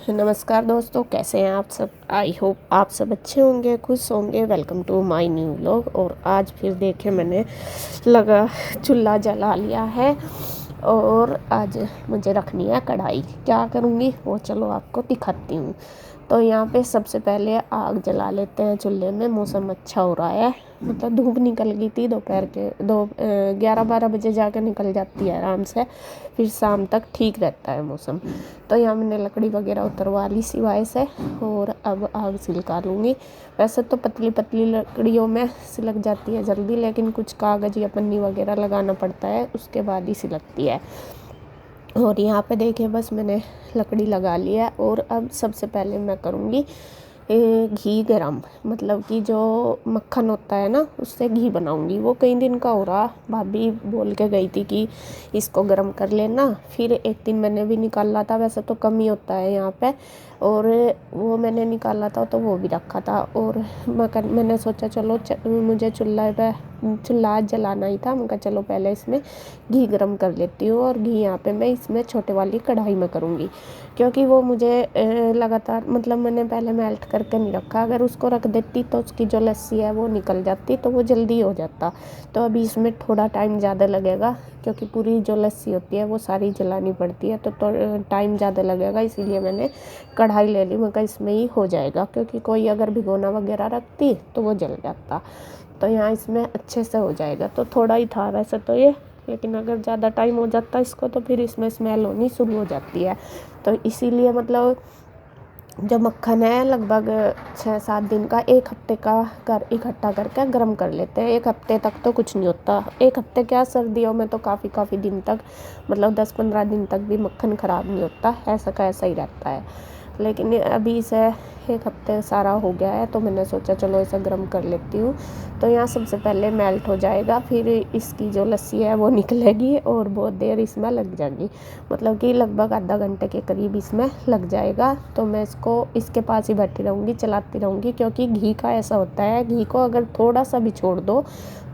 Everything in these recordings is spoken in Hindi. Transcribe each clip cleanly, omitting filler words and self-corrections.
नमस्कार दोस्तों, कैसे हैं आप सब। आई होप आप सब अच्छे होंगे, खुश होंगे। Welcome to my new vlog. और आज फिर देखे मैंने चूल्हा जला लिया है और आज मुझे रखनी है कढ़ाई। क्या करूँगी वो चलो आपको दिखाती हूँ। तो यहाँ पे सबसे पहले आग जला लेते हैं चूल्हे में। मौसम अच्छा हो रहा है, मतलब धूप निकल गई थी दोपहर के 11-12 बजे जाकर निकल जाती है आराम से, फिर शाम तक ठीक रहता है मौसम। तो यहाँ मैंने लकड़ी वगैरह उतरवा ली सिवाय से और अब आग सिलका लूँगी। वैसे तो पतली पतली लकड़ियों में सिलक जाती है जल्दी, लेकिन कुछ कागज़ या पन्नी वगैरह लगाना पड़ता है, उसके बाद ही सिलकती है। और यहाँ पे देखिए बस मैंने लकड़ी लगा ली है। और अब सबसे पहले मैं करूँगी घी गरम, मतलब कि जो मक्खन होता है ना, उससे घी बनाऊँगी। वो कई दिन का हो रहा, भाभी बोल के गई थी कि इसको गरम कर लेना। फिर एक दिन मैंने भी निकाला था, वैसे तो कम ही होता है यहाँ पे, और वो मैंने निकाला था तो वो भी रखा था। और मैंने सोचा चलो मुझे चूल्हा आज जलाना ही था। मैं कहा चलो पहले इसमें घी गरम कर लेती हूँ। और घी यहाँ पे मैं इसमें छोटे वाली कढ़ाई में करूँगी, क्योंकि वो मुझे लगातार, मतलब मैंने पहले मेल्ट करके नहीं रखा। अगर उसको रख देती तो उसकी जो लस्सी है वो निकल जाती, तो वो जल्दी हो जाता। तो अभी इसमें थोड़ा टाइम ज़्यादा लगेगा, क्योंकि पूरी जो लस्सी होती है वो सारी जलानी पड़ती है, तो टाइम ज़्यादा लगेगा। इसीलिए मैंने कढ़ाई ले ली। मैं कहा इसमें ही हो जाएगा, क्योंकि कोई अगर भिगोना वगैरह रखती तो वो जल जाता। तो यहाँ इसमें अच्छे से हो जाएगा। तो थोड़ा ही था वैसे तो ये, लेकिन अगर ज़्यादा टाइम हो जाता इसको तो फिर इसमें स्मेल होनी शुरू हो जाती है। तो इसीलिए मतलब जो मक्खन है लगभग 6-7 दिन का, 1 हफ्ते का कर इकट्ठा करके गर्म कर लेते हैं। 1 हफ्ते तक तो कुछ नहीं होता। 1 हफ्ते क्या, सर्दियों में तो काफ़ी दिन तक, मतलब 10-15 दिन तक भी मक्खन ख़राब नहीं होता, ऐसा का ऐसा ही रहता है। लेकिन अभी इसे 1 हफ्ते सारा हो गया है, तो मैंने सोचा चलो इसे गर्म कर लेती हूँ। तो यहाँ सबसे पहले मेल्ट हो जाएगा, फिर इसकी जो लस्सी है वो निकलेगी और बहुत देर इसमें लग जाएगी, मतलब कि लगभग आधा घंटे के करीब इसमें लग जाएगा। तो मैं इसको इसके पास ही बैठी रहूँगी, चलाती रहूँगी, क्योंकि घी का ऐसा होता है, घी को अगर थोड़ा सा भी छोड़ दो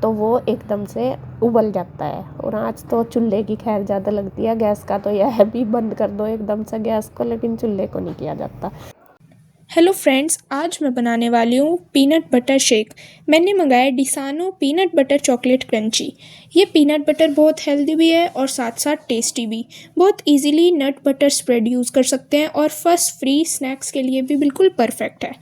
तो वो एकदम से उबल जाता है। और आँच तो चूल्हे की खैर ज़्यादा लगती है, गैस का तो यह भी बंद कर दो एकदम से गैस को, लेकिन चूल्हे को नहीं किया जाता। हेलो फ्रेंड्स, आज मैं बनाने वाली हूँ पीनट बटर शेक। मैंने मंगाया Disano peanut butter chocolate crunchy. ये पीनट बटर बहुत हेल्दी भी है और साथ साथ टेस्टी भी। बहुत easily nut butter spread use कर सकते हैं और फर्स्ट फ्री स्नैक्स के लिए भी बिल्कुल परफेक्ट है।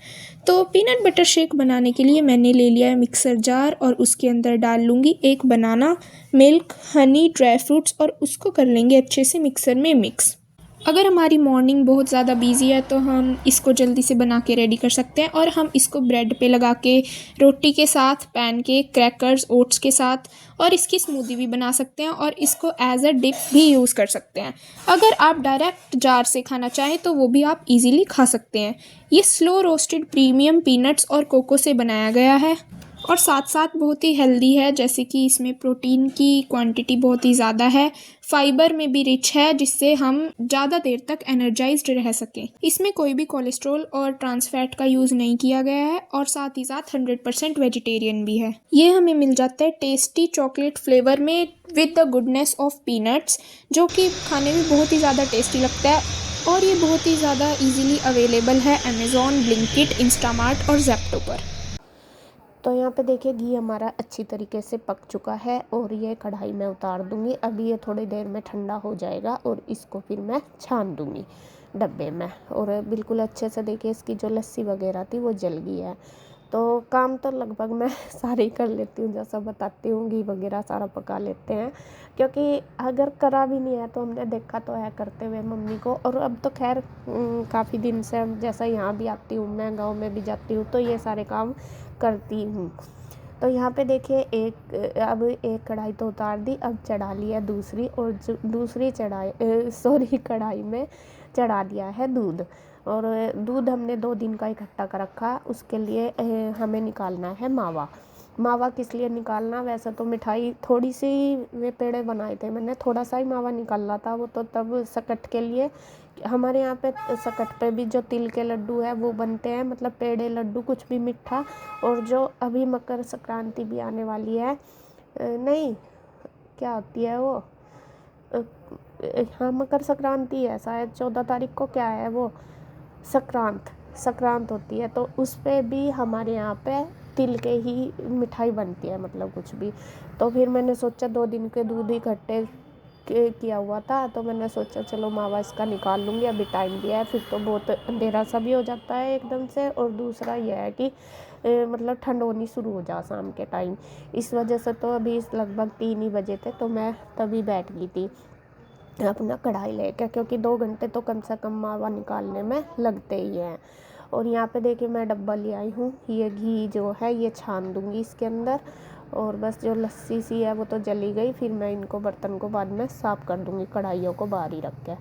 तो पीनट बटर शेक बनाने के लिए मैंने ले लिया है मिक्सर जार और उसके अंदर डाल लूँगी एक बनाना, मिल्क, हनी, ड्राई फ्रूट्स और उसको कर लेंगे अच्छे से मिक्सर में मिक्स। अगर हमारी मॉर्निंग बहुत ज़्यादा बिजी है तो हम इसको जल्दी से बना के रेडी कर सकते हैं और हम इसको ब्रेड पे लगा के, रोटी के साथ, पैनकेक, क्रैकर्स, ओट्स के साथ और इसकी स्मूदी भी बना सकते हैं और इसको एज अ डिप भी यूज़ कर सकते हैं। अगर आप डायरेक्ट जार से खाना चाहें तो वो भी आप इजीली खा सकते हैं। ये स्लो रोस्टेड प्रीमियम पीनट्स और कोको से बनाया गया है और साथ साथ बहुत ही हेल्दी है, जैसे कि इसमें प्रोटीन की क्वांटिटी बहुत ही ज़्यादा है, फाइबर में भी रिच है, जिससे हम ज़्यादा देर तक एनर्जाइज्ड रह सकें। इसमें कोई भी कोलेस्ट्रॉल और ट्रांस फैट का यूज़ नहीं किया गया है और साथ ही साथ 100% वेजिटेरियन भी है। ये हमें मिल जाता है टेस्टी चॉकलेट फ्लेवर में with the goodness of peanuts, जो कि खाने में बहुत ही ज़्यादा टेस्टी लगता है। और ये बहुत ही ज़्यादा ईजिली अवेलेबल है अमेज़ॉन, ब्लिंकिट, इंस्टामार्ट और ज़ेप्टो पर। तो यहाँ पे देखिए घी हमारा अच्छी तरीके से पक चुका है और ये कढ़ाई में उतार दूँगी। अभी ये थोड़ी देर में ठंडा हो जाएगा और इसको फिर मैं छान दूँगी डब्बे में। और बिल्कुल अच्छे से देखिए इसकी जो लस्सी वगैरह थी वो जल गई है। तो काम तो लगभग मैं सारे ही कर लेती हूँ, जैसा बताती हूँ घी वगैरह सारा पका लेते हैं, क्योंकि अगर करा भी नहीं है तो हमने देखा तो है करते हुए मम्मी को। और अब तो खैर काफ़ी दिन से जैसा यहाँ भी आती हूँ, मैं गाँव में भी जाती हूँ तो ये सारे काम करती हूँ। तो यहाँ पे देखिए अब एक कढ़ाई तो उतार दी, अब चढ़ा लिया दूसरी, और दूसरी कढ़ाई में चढ़ा दिया है दूध। और दूध हमने 2 दिन का इकट्ठा कर रखा। उसके लिए हमें निकालना है मावा। मावा किस लिए निकालना, वैसे तो मिठाई थोड़ी सी वे पेड़े बनाए थे मैंने, थोड़ा सा ही मावा निकाला था वो तो तब सकट के लिए। हमारे यहाँ पे सकट पे भी जो तिल के लड्डू है वो बनते हैं, मतलब पेड़े लड्डू कुछ भी मीठा। और जो अभी मकर संक्रांति भी आने वाली है, नहीं क्या होती है वो, हाँ मकर संक्रांति है शायद 14 तारीख को, क्या है वो, संक्रांत संक्रांत होती है, तो उस पे भी हमारे यहाँ पे तिल के ही मिठाई बनती है, मतलब कुछ भी। तो फिर मैंने सोचा 2 दिन के दूध इकट्ठे किया हुआ था, तो मैंने सोचा चलो मावा इसका निकाल लूँगी, अभी टाइम भी है, फिर तो बहुत अंधेरा सा भी हो जाता है एकदम से। और दूसरा यह है कि मतलब ठंड होनी शुरू हो जा शाम के टाइम, इस वजह से तो अभी लगभग 3 ही बजे थे, तो मैं तभी बैठ गई थी अपना कढ़ाई लेके, क्योंकि 2 घंटे तो कम से कम मावा निकालने में लगते ही हैं। और यहाँ पे देखिए मैं डब्बा ले आई हूँ, ये घी जो है ये छान दूँगी इसके अंदर। और बस जो लस्सी सी है वो तो जली गई, फिर मैं इनको बर्तन को बाद में साफ़ कर दूँगी, कढ़ाइयों को बाहर ही रख के।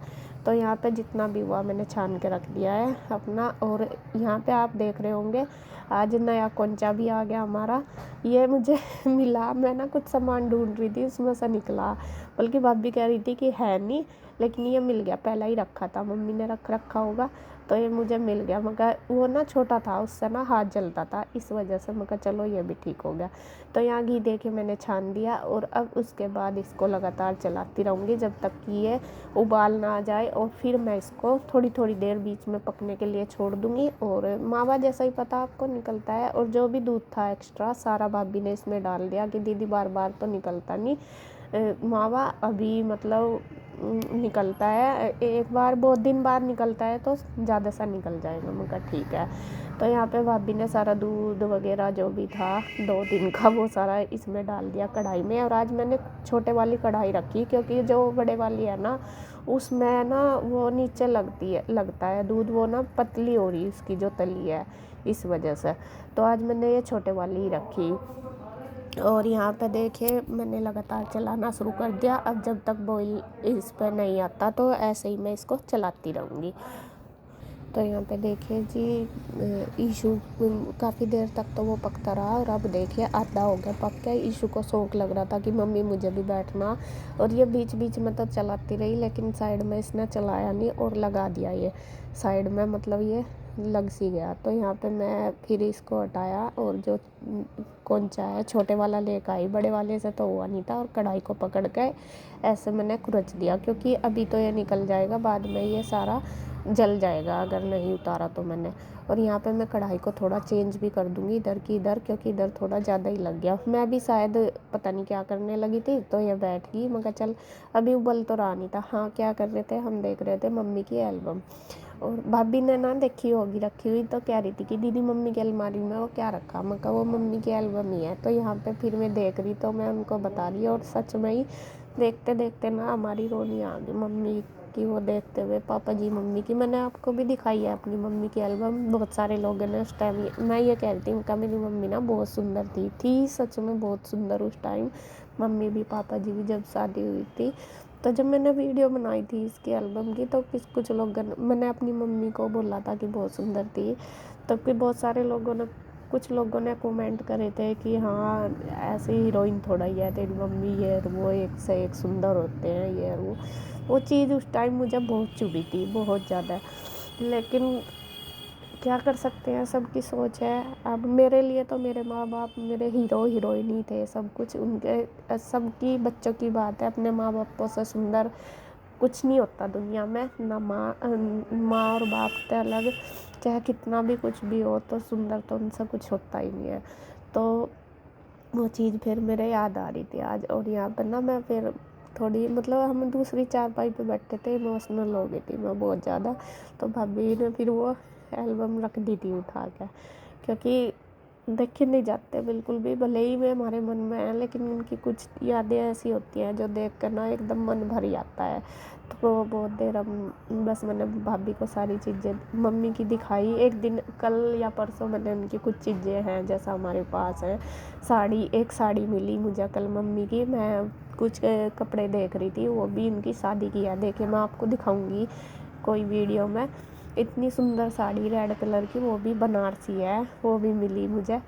तो यहाँ पे जितना भी हुआ मैंने छान के रख दिया है अपना। और यहाँ पे आप देख रहे होंगे आज नया कोंचा भी आ गया हमारा, ये मुझे मिला, मैं ना कुछ सामान ढूंढ रही थी उसमें से निकला, बल्कि भाभी कह रही थी कि है नहीं, लेकिन ये मिल गया, पहला ही रखा था, मम्मी ने रख रखा होगा, तो ये मुझे मिल गया। मगर वो ना छोटा था, उससे ना हाथ जलता था, इस वजह से मगर चलो ये भी ठीक हो गया। तो यहाँ घी दे के मैंने छान दिया, और अब उसके बाद इसको लगातार चलाती रहूँगी जब तक कि ये उबाल ना आ जाए, और फिर मैं इसको थोड़ी थोड़ी देर बीच में पकने के लिए छोड़ दूँगी। और मावा जैसा ही पता आपको निकलता है, और जो भी दूध था एक्स्ट्रा सारा भाभी ने इसमें डाल दिया कि दीदी बार बार तो निकलता नहीं मावा, अभी मतलब निकलता है एक बार, बहुत दिन बाद निकलता है तो ज़्यादा सा निकल जाएगा। मगर ठीक है। तो यहाँ पे भाभी ने सारा दूध वगैरह जो भी था 2 दिन का वो सारा इसमें डाल दिया कढ़ाई में। और आज मैंने छोटे वाली कढ़ाई रखी, क्योंकि जो बड़े वाली है ना उसमें ना वो नीचे लगता है दूध, वो ना पतली हो रही उसकी जो तली है, इस वजह से। तो आज मैंने ये छोटे वाली ही रखी। और यहाँ पे देखिए मैंने लगातार चलाना शुरू कर दिया, अब जब तक बॉईल इस पर नहीं आता तो ऐसे ही मैं इसको चलाती रहूँगी। तो यहाँ पे देखिए जी ईशू काफ़ी देर तक तो वो पकता रहा, और अब देखिए आधा हो गया पक के। ईशू को शौक लग रहा था कि मम्मी मुझे भी बैठना, और ये बीच बीच में तो चलाती रही, लेकिन साइड में इसने चलाया नहीं और लगा दिया ये साइड में, मतलब ये लग सी गया। तो यहाँ पे मैं फिर इसको हटाया, और जो कोंचा है छोटे वाला लेकर आई, बड़े वाले से तो हुआ नहीं था, और कढ़ाई को पकड़ के ऐसे मैंने खुरच दिया, क्योंकि अभी तो ये निकल जाएगा, बाद में ये सारा जल जाएगा अगर नहीं उतारा तो मैंने। और यहाँ पे मैं कढ़ाई को थोड़ा चेंज भी कर दूँगी इधर की इधर, क्योंकि इधर थोड़ा ज़्यादा ही लग गया। मैं भी शायद पता नहीं क्या करने लगी थी तो ये बैठ गई, मगर चल अभी उबल तो रहा नहीं था। हाँ क्या कर रहे थे, हम देख रहे थे मम्मी की एल्बम, और भाभी ने ना देखी होगी रखी हुई, तो कह रही थी कि दीदी मम्मी की अलमारी में वो क्या रखा, मैं कहा वो मम्मी की एल्बम ही है। तो यहाँ पे फिर मैं देख रही तो मैं उनको बता रही, और सच में ही देखते देखते ना हमारी रोनी आ गई मम्मी की वो देखते हुए। पापा जी मम्मी की मैंने आपको भी दिखाई है अपनी मम्मी की एल्बम, बहुत सारे लोगों ने उस टाइम, मैं ये कहती हूँ कि मेरी मम्मी ना बहुत सुंदर थी सच में बहुत सुंदर उस टाइम, मम्मी भी पापा जी भी जब शादी हुई थी। तो जब मैंने वीडियो बनाई थी इसकी एल्बम की, तो कुछ लोग, मैंने अपनी मम्मी को बोला था कि बहुत सुंदर थी, तो फिर बहुत सारे लोगों ने, कुछ लोगों ने कमेंट करे थे कि हाँ ऐसे हीरोइन थोड़ा ही है तेरी मम्मी, ये वो एक से एक सुंदर होते हैं ये वो चीज़ उस टाइम मुझे बहुत चुभी थी बहुत ज़्यादा। लेकिन क्या कर सकते हैं, सबकी सोच है। अब मेरे लिए तो मेरे माँ बाप मेरे हीरो हीरोइन ही थे सब कुछ, उनके सबकी बच्चों की बात है, अपने माँ बापों से सुंदर कुछ नहीं होता दुनिया में ना। माँ और बाप से अलग चाहे कितना भी कुछ भी हो, तो सुंदर तो उनसे कुछ होता ही नहीं है। तो वो चीज़ फिर मेरे याद आ रही थी आज। और यहाँ पर ना मैं फिर थोड़ी, मतलब हम दूसरी चारपाई पे बैठे थे, इमोशनल हो गई थी मैं बहुत ज़्यादा। तो भाभी ने फिर वो एल्बम रख दी थी उठा के, क्योंकि देखे नहीं जाते बिल्कुल भी, भले ही वे हमारे मन में है, लेकिन उनकी कुछ यादें ऐसी होती हैं जो देख कर ना एकदम मन भर जाता है। तो वो बहुत देर हम, बस मैंने भाभी को सारी चीज़ें मम्मी की दिखाई, एक दिन कल या परसों मैंने उनकी कुछ चीज़ें हैं जैसा हमारे पास है, एक साड़ी मिली मुझे कल मम्मी की, मैं कुछ कपड़े देख रही थी, वो भी उनकी शादी की है, देखिए मैं आपको दिखाऊंगी कोई वीडियो में। इतनी सुंदर साड़ी रेड कलर की, वो भी बनारसी है, वो भी मिली मुझे।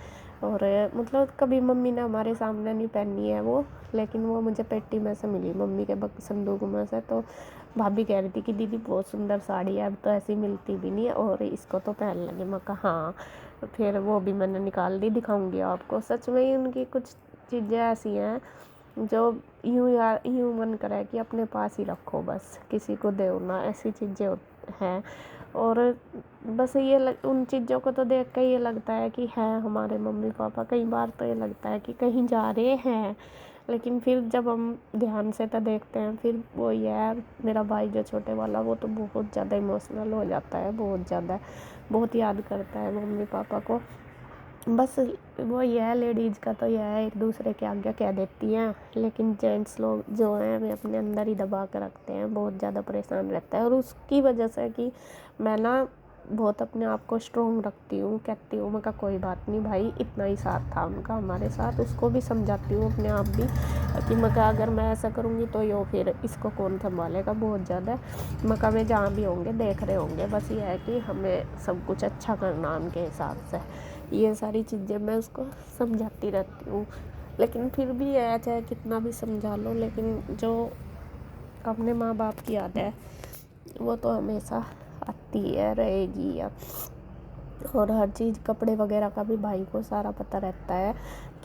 और मतलब कभी मम्मी ने हमारे सामने नहीं पहनी है वो, लेकिन वो मुझे पेटी में से मिली मम्मी के संदूक में से। तो भाभी कह रही थी कि दीदी बहुत सुंदर साड़ी है, अब तो ऐसी मिलती भी नहीं है और इसको तो पहन लगे। मैं कहा हाँ, फिर वो भी मैंने निकाल दी, दिखाऊंगी आपको। सच में ही उनकी कुछ चीज़ें ऐसी हैं जो यूँ मन करे कि अपने पास ही रखो, बस किसी को दो ना, ऐसी चीज़ें हैं। और बस उन चीज़ों को तो देख के ये लगता है कि है हमारे मम्मी पापा। कई बार तो ये लगता है कि कहीं जा रहे हैं, लेकिन फिर जब हम ध्यान से तो देखते हैं, फिर वो ये है, मेरा भाई जो छोटे वाला, वो तो बहुत ज़्यादा इमोशनल हो जाता है, बहुत ज़्यादा, बहुत याद करता है मम्मी पापा को। बस वो ये है, लेडीज़ का तो यह है, एक दूसरे के आगे कह देती हैं, लेकिन जेंट्स लोग जो हैं वे अपने अंदर ही दबा कर रखते हैं, बहुत ज़्यादा परेशान रहता है। और उसकी वजह से कि मैं ना बहुत अपने आप को स्ट्रोंग रखती हूँ, कहती हूँ मैं कहा कोई बात नहीं भाई, इतना ही साथ था उनका हमारे साथ। उसको भी समझाती हूँ अपने आप भी कि मैं कहा अगर मैं ऐसा करूँगी तो यो फिर इसको कौन संभालेगा, बहुत ज़्यादा। मैं कहा मैं जहाँ भी होंगे देख रहे होंगे, बस ये है कि हमें सब कुछ अच्छा करना उनके हिसाब से। ये सारी चीज़ें मैं उसको समझाती रहती हूँ, लेकिन फिर भी है, चाहे कितना भी समझा लो, लेकिन जो अपने माँ बाप की याद है वो तो हमेशा आती है, रहेगी। और हर चीज़, कपड़े वगैरह का भी भाई को सारा पता रहता है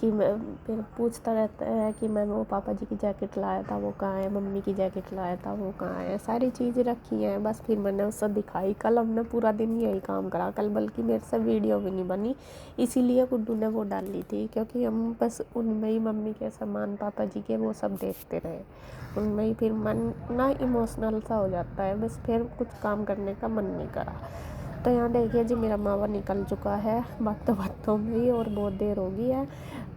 कि मैं, फिर पूछता रहता है कि मैं वो पापा जी की जैकेट लाया था वो कहाँ है, मम्मी की जैकेट लाया था वो कहाँ है, सारी चीज़ें रखी हैं। बस फिर मैंने उससे दिखाई। कल हमने पूरा दिन यही काम करा, कल बल्कि मेरे से वीडियो भी नहीं बनी, इसीलिए गुड्डू ने वो डाली थी, क्योंकि हम बस उनमें ही मम्मी के सामान, पापा जी के, वो सब देखते रहे। उनमें ही फिर मन ना इमोशनल सा हो जाता है, बस फिर कुछ काम करने का मन नहीं करा। तो यहाँ देखिए जी, मेरा मावा निकल चुका है बातों में ही, और बहुत देर हो गई है।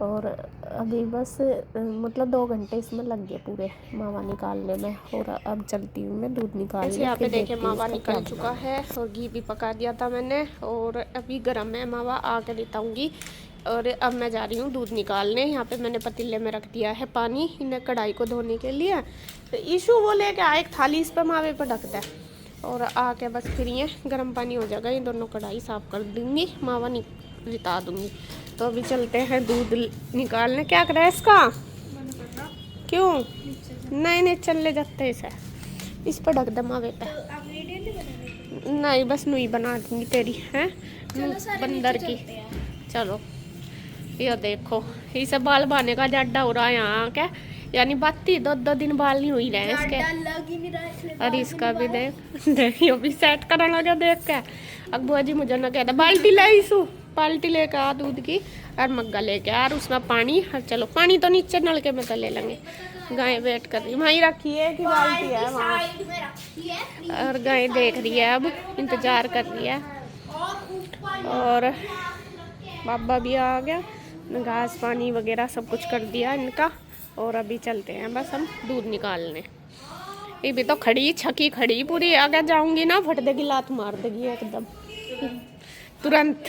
और अभी बस मतलब 2 घंटे इसमें लग गए पूरे मावा निकालने में। और अब चलती हूँ मैं दूध निकालने। यहाँ पे देखिए मावा निकल चुका है, और घी भी पका दिया था मैंने, और अभी गर्म है मावा, आके लेताऊँगी। और अब मैं जा रही हूँ दूध निकालने। यहाँ पे मैंने पतीले में रख दिया है पानी, इन्हें कढ़ाई को धोने के लिए। तो ईशू वो लेके आए एक थाली, इस पर मावे पर ढक दे, और आके बस फिर ये गर्म पानी हो जाएगा, ये दोनों कढ़ाई साफ़ कर दूँगी, मावा रिता दूँगी। तो अभी चलते हैं दूध निकालने। क्या कर रहा है इसका? क्यों? नहीं चल जाते इसे, इस पर ढक दे मावे पे। नहीं बस नूई बना दूँगी तेरी, है बंदर की। चलो ये देखो, इसे बाल बाने का जड्डा हो रहा है यहाँ क्या, यानी बाती 2 दिन बाल नहीं हुई रहे इसके। और इसका भी देख ये भी सेट करने लगा देख के। अब बुआ जी मुझे ना कहता बाल्टी ले इसू, बाल्टी लेके आ दूध की, और मग्गा लेके आ, और उसमें पानी। और चलो पानी तो नीचे नलके में तो ले लेंगे। गाय वेट कर रही, वहीं रखी है कि बाल्टी है वहाँ, और गाय देख रही है, अब इंतजार कर रही है। और बाबा भी आ गया, घास पानी वगैरह सब कुछ कर दिया इनका। और अभी चलते हैं बस हम दूध निकालने। ये भी तो खड़ी छकी खड़ी पूरी, अगर जाऊंगी ना फट देगी, लात मार देगी एकदम तुरंत।